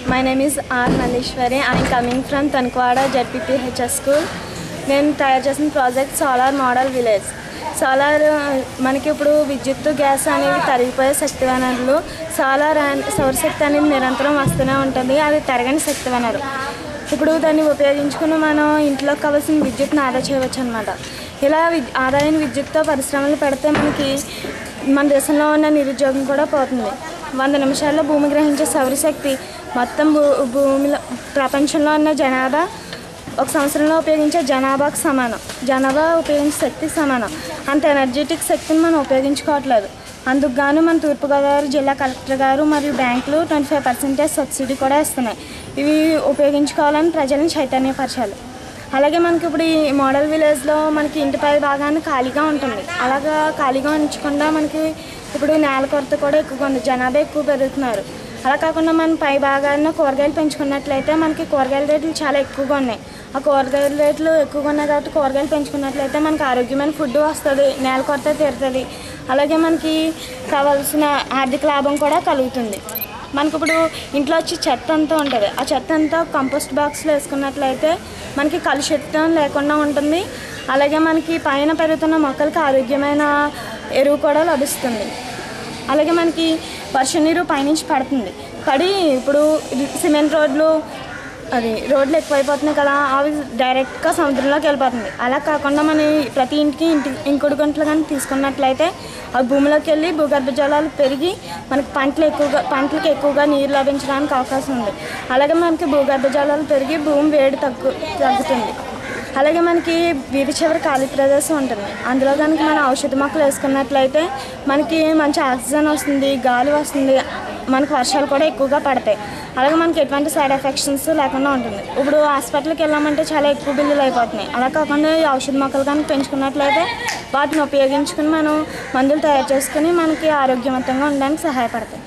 My name is R. Nalishwari. I am coming from Tankwada ZPPHS school. నేను తయారు చేసిన project solar model village. Solar మనకి ఇప్పుడు విద్యుత్ గ్యాస్ అనేవి తరిగిపోయే శక్తి వనరులు. సోలార్ సౌరశక్తి అనేది నిరంతరం వస్తూనే ఉంటుంది. అది తరగని శక్తి వనరు. ఇప్పుడు దాన్ని ఉపయోగించుకుని మనం ఇంట్లో కావాల్సిన విద్యుత్ని ఆదా చేయవచ్చు అన్నమాట. ఇలా ఆదాయం విద్యుత్తో పరిశ్రమలు పెడితే మనకి మన దేశంలో ఉన్న నిరుద్యోగం కూడా పోతుంది. 100 నిమిషాల్లో భూమి గ్రహించే సౌరశక్తి మొత్తం భూమిలో ప్రపంచంలో ఉన్న జనాభా ఒక సంవత్సరంలో ఉపయోగించే జనాభాకు సమానం. జనాభా ఉపయోగించే శక్తికి సమానం. అంత ఎనర్జెటిక్ శక్తిని మనం ఉపయోగించుకోవట్లేదు. అందుకు గాను మన తూర్పుగోదావరి జిల్లా కలెక్టర్ గారు మరియు బ్యాంకులు 25% సబ్సిడీ కూడా ఇస్తున్నాయి. ఇవి ఉపయోగించుకోవాలని ప్రజలను చైతన్యపరచాలి. అలాగే మనకి ఇప్పుడు ఈ మోడల్ విలేజ్లో మనకి ఇంటిపై భాగాన్ని ఖాళీగా ఉంటుంది. అలాగా ఖాళీగా ఉంచకుండా మనకి ఇప్పుడు నేల కొరత కూడా ఎక్కువగా ఉంది. జనాభా ఎక్కువ పెరుగుతున్నారు. అలా కాకుండా మనం పై భాగాన్ని కూరగాయలు పెంచుకున్నట్లయితే మనకి కూరగాయల రేట్లు చాలా ఎక్కువగా ఉన్నాయి. ఆ కూరగాయల రేట్లు ఎక్కువగా ఉన్నాయి కాబట్టి కూరగాయలు పెంచుకున్నట్లయితే మనకి ఆరోగ్యమైన ఫుడ్ వస్తుంది, నేల కొరత తీరుతుంది. అలాగే మనకి కావాల్సిన ఆర్థిక లాభం కూడా కలుగుతుంది. మనకి ఇప్పుడు ఇంట్లో వచ్చి చెత్త అంతా ఉంటుంది. ఆ చెత్త అంతా కంపోస్ట్ బాక్స్లో వేసుకున్నట్లయితే మనకి కలుషితం లేకుండా ఉంటుంది. అలాగే మనకి పైన పెరుగుతున్న మొక్కలకి ఆరోగ్యమైన ఎరువు కూడా లభిస్తుంది. అలాగే మనకి వర్ష నీరు పైనుంచి పడుతుంది. పడి ఇప్పుడు సిమెంట్ రోడ్లు ఎక్కువైపోతున్నాయి కదా, అవి డైరెక్ట్గా సముద్రంలోకి వెళ్ళిపోతుంది. అలా కాకుండా మన ప్రతి ఇంకుడు గుంటలు కానీ తీసుకున్నట్లయితే అవి భూమిలోకి వెళ్ళి భూగర్భ జలాలు పెరిగి మనకి పంటలకు ఎక్కువగా నీరు లభించడానికి అవకాశం ఉంది. అలాగే మనకి భూగర్భ జలాలు పెరిగి భూమి వేడి తగ్గుతుంది. అలాగే మనకి వీధి చివరి ఖాళీ ప్రదేశం ఉంటుంది. అందులో కనుక మనం ఔషధ మొక్కలు వేసుకున్నట్లయితే మనకి మంచి ఆక్సిజన్ వస్తుంది, గాలి వస్తుంది, మనకు వర్షాలు కూడా ఎక్కువగా పడతాయి. అలాగే మనకి ఎటువంటి సైడ్ ఎఫెక్షన్స్ లేకుండా ఉంటుంది. ఇప్పుడు హాస్పిటల్కి వెళ్ళామంటే చాలా ఎక్కువ బిల్లులు అయిపోతున్నాయి. అలా కాకుండా ఈ ఔషధ మొక్కలు కనుక పెంచుకున్నట్లయితే వాటిని ఉపయోగించుకుని మనం మందులు తయారు చేసుకుని మనకి ఆరోగ్యవంతంగా ఉండడానికి సహాయపడతాయి.